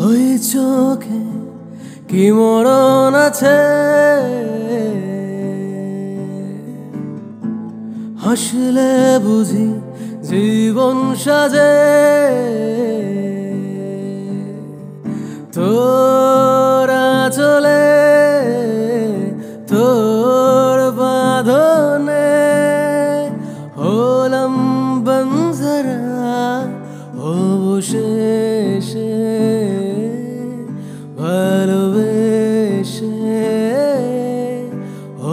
ওই চোখে কি মরণ আছে, হাসলে বুঝি জীবন সাজে। তোরা চলে তোর বাঁধনে হলাম বন্ধরা অবশেষে, ভালোবেসে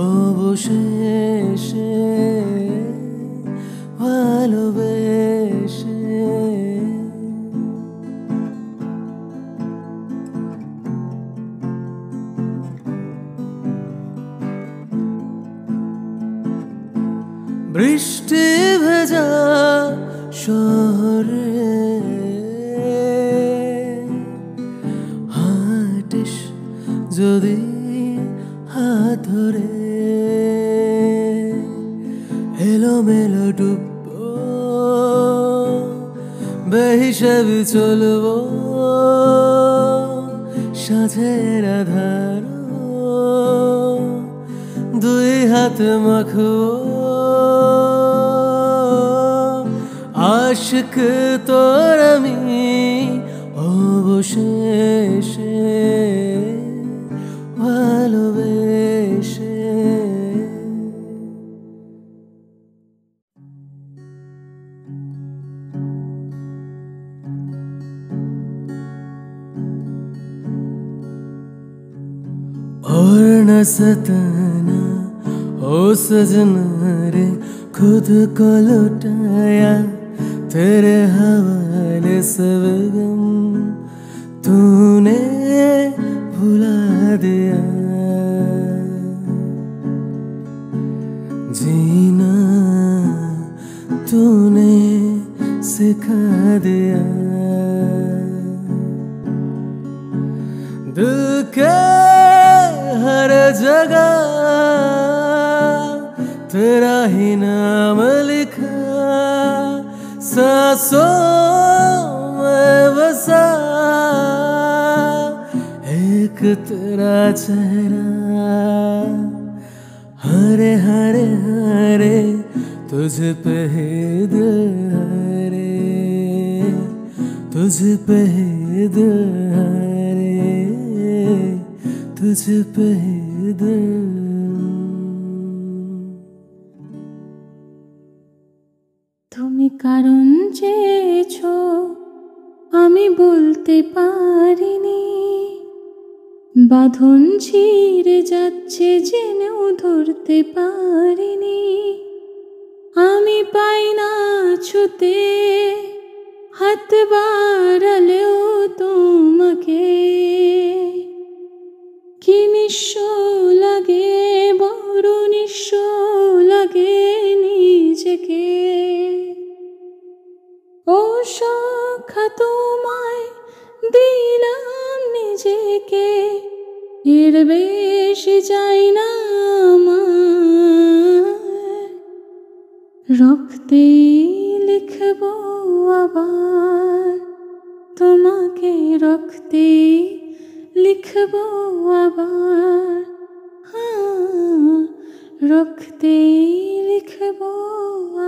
অবশেষে, ভালোবেসে। বৃষ্টি ভেজা শহরে হাঁটিস যদি হাত ধরে, এলোমেলো ডুববো বেহিসাবি চলবো সাথের আধার, দুই হাত মাখবো আশিক তোর আমি অবশেষে, ভালোবেসে। और न सताना ओ सजना रे, खुद को लुटाया तेरे हवाले सब गम तूने भुला दिया। जीना तूने सिखा दिया, दिल के हर जगह तेरा ही नाम लिखा, सांसों में बसा एक तेरा चेहरा। हरे हरे हरे तुझ पे ही दिल हरे, तुझ पे ही दिल हरे, तुझ पे ही दिल। তুমি কারণ চেয়েছো আমি বলতে পারিনি, বাঁধন ছিঁড়ে যাচ্ছে জেনেও ধরতে পারিনি। আমি পাই না ছুতে হাত বাড়ালেও তোমাকে, কি নিঃস্ব লাগে বড় নিঃস্ব লাগে নিজেকে। ও সখা তোমায় দিলাম নিজেকে, এর বেশি চাই না আমার। রক্তে লিখবো আবার তোমাকে, রক্তে লিখবো আবার, হ্যাঁ রক্তে লিখবো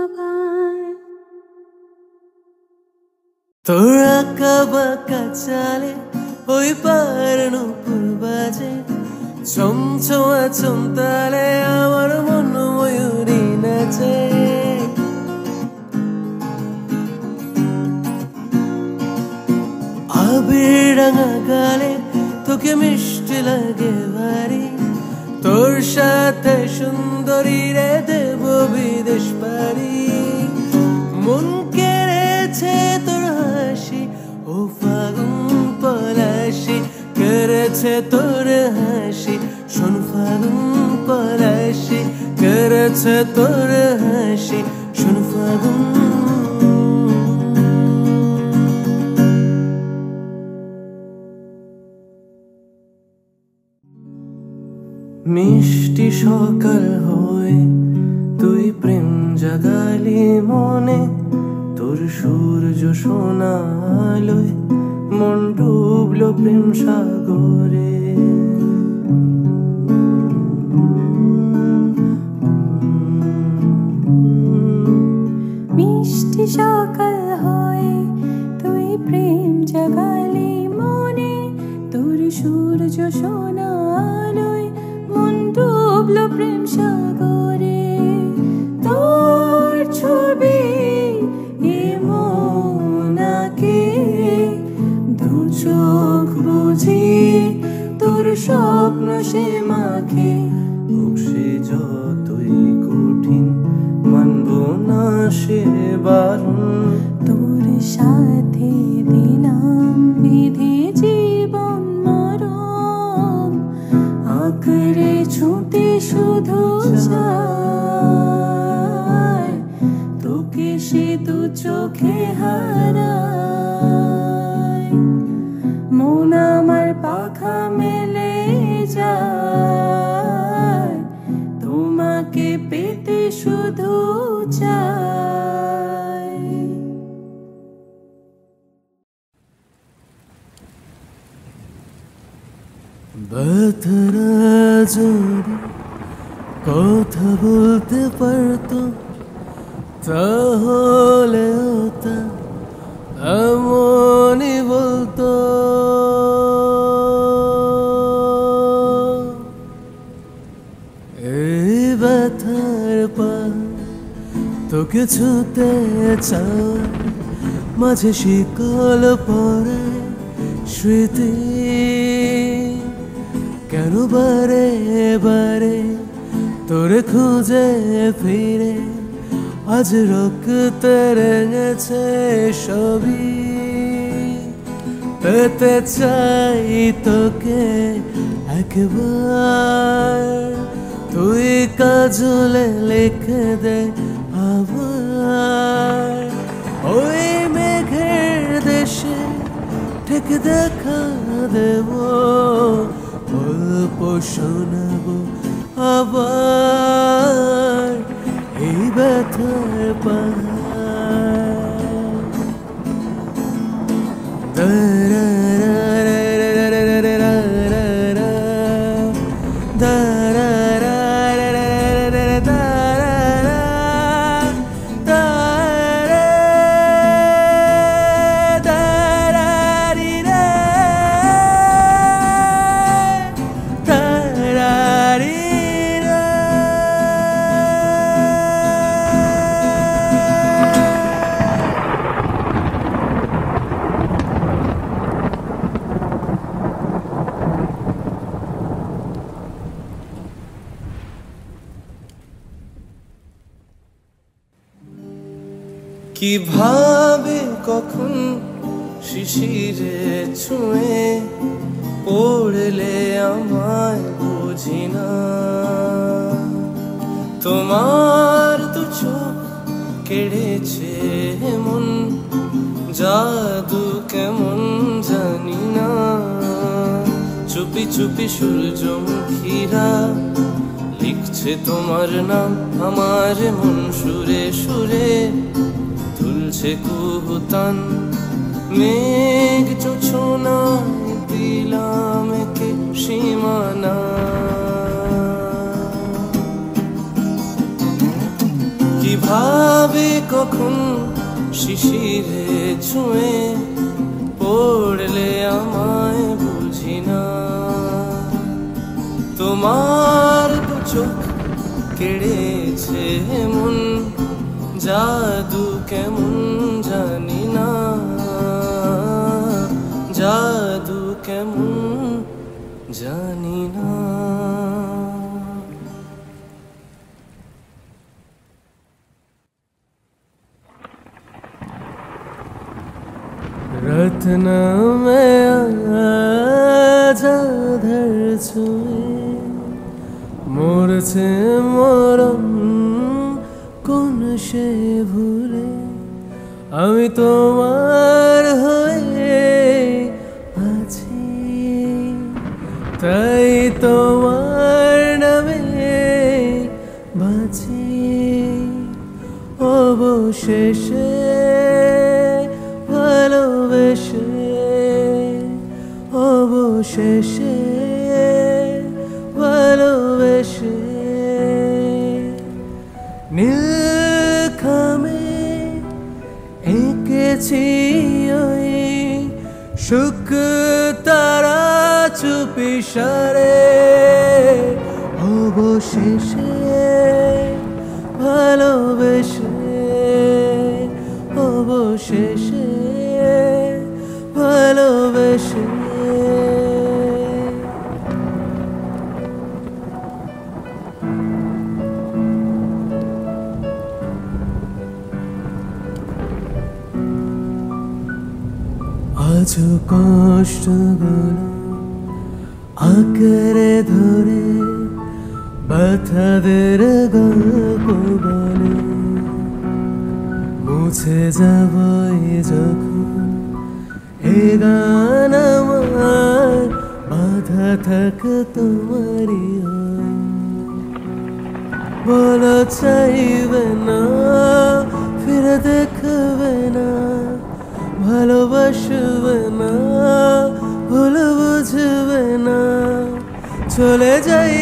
আবার। তোরা কাবাকা চালে ওই পার নূপুর বাজে, ছমছমা ছমতালে আমার মন ময়ূরী নাচে। আবির রাঙা গালে তোকে মিষ্টি লাগে ভারী, তোর সাথে সুন্দরী রে দেব বিদেশ পারি। মন কেড়েছে তোর হাসি ও ফাগুন পলাশি, কেড়েছে তোর হাসি শোন ফাগুন পলাশি, কেড়েছে তোর হাসি শোন ফাগুন। মিষ্টি সকাল হয় তুই প্রেম জাগালি মনে, তোর সূর্য সোনা আলোয় মন ডুবলো প্রেম সাগরে। মিষ্টি সকাল হয়ে তুই প্রেম জাগালি মনে, তোর সূর্য সোনা আলোয় মন ডুবলো প্রেম সাগরে। তোর ছবি এমন আঁকে দু চোখ বুঝি তোর স্বপ্ন সে মাখে। হোক সে যতই কঠিন মানব না সে বারণ, তোর সাথে দিলাম বিধি জীবন মরণ। আঁকড়ে ছুটে শুধু চায় তোকে সে দু চোখে হারায়। মন আমার পাখা মেলে যায় তোমাকে পেতে শুধু চায়। ব্যথারা যদি কথা বলতে পারতো তাহলে ওটা এমনই বলতো। এই ব্যথার পার তোকে ছুতে চায়, মাঝে শিকল পরে স্মৃতি। কেন বারে বারে তোরে খুঁজে ফিরে আজ রক্তে রেঙেছে সবই। পেতে চাই তোকে একবার, তুই কাজলে লিখে দে আবার। ওই মেঘের দেশে ঠিক দেখা দেব, গল্প শোনাবো আবার এই ব্যথার পাহাড়। কিভাবে কখন শিশিরে ছুঁয়ে পড়লে আমায় বুঝি না। তোমার দু চোখ কেড়েছে মন, জাদু কেমন জানি না। চুপি চুপি সূর্যমুখীরা লিখছে তোমার নাম আমার মন সুরে সুরে। তুলছে কুহুতান মেঘ জোছনায় দিলাম কে সীমানা। কিভাবে কখন শিশিরে ছুঁয়ে পড়লে আমায় বুঝি না। তোমার দু চোখ কেড়েছে মন, জাদু কেমন জানি না। জাদু কেমন জানি না। रत्ना में आजाधर छुए মরছে মরণ কোন সে ভুলে। আমি তোমার হয়ে আছি, তাই তোমার নামে বাঁচি। অবশেষে ভালোবেসে অবশেষে ভালোবেসে নীলখামে এঁকেছি ওই সুখ তারা চুপি সারে অবশেষে ভালোবেসে অবশেষে ভালোবেসে আজ কষ্টগুলো আঁকড়ে ধরে ব্যথাদের গল্প বলে মুছে যাবই যখন এ গান আমার বাধা থাক তোমারই হয় বলো চাইবে না ফিরে দেখবে না ভালোবাসবে না ভুল বুঝবে না চলে যাই